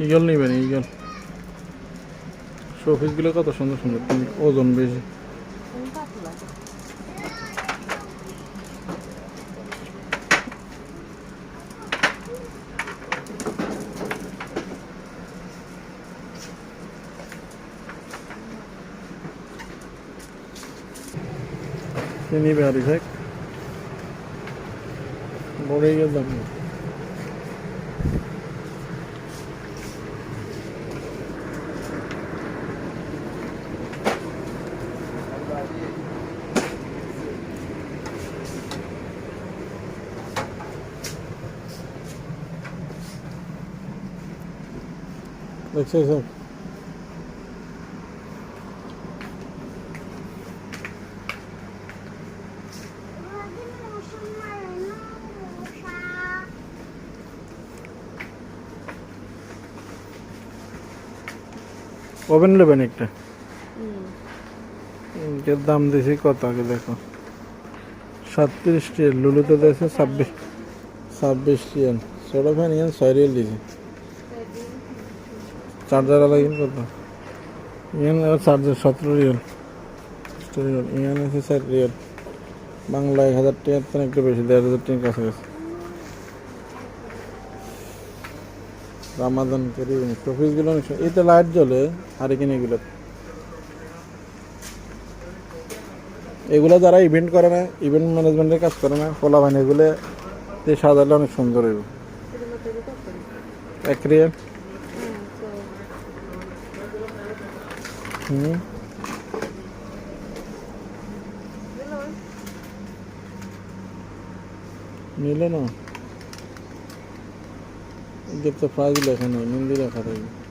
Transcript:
eagle নিবেন eagle showpiece গুলো কত সুন্দর সুন্দর ওজন বেশি নিবে আর ভাই বড় ইগল দাম দেখছে স্যার ওভেন নেবেন একটা এর দাম দিয়েছি কত আগে দেখো 37 টিএল লুলুতে দিয়েছে 26 টিএল ছোট ফ্যান ইয়ান 6 রিয়াল দিয়েছে চার্জার আলাদা কত ইয়ান চার্জার 17 রিয়াল ইয়ান আছে 4 রিয়াল বাংলা 1000 টাকা তো একটু বেশি 1500 টাকার কাছাকাছি রামাদান করি শোপিসগুলো এইটা লাইট জ্বলে আর এখানে এগুলো যারা ইভেন্ট করে না ইভেন্ট ম্যানেজমেন্টের কাজ করে না ফলা বাহিনী এগুলো দিয়ে সাজালে অনেক সুন্দর হইব 1 রিয়াল নিলে না তো প্রাইস লেখা নেই হিন্দি লেখা থাকবে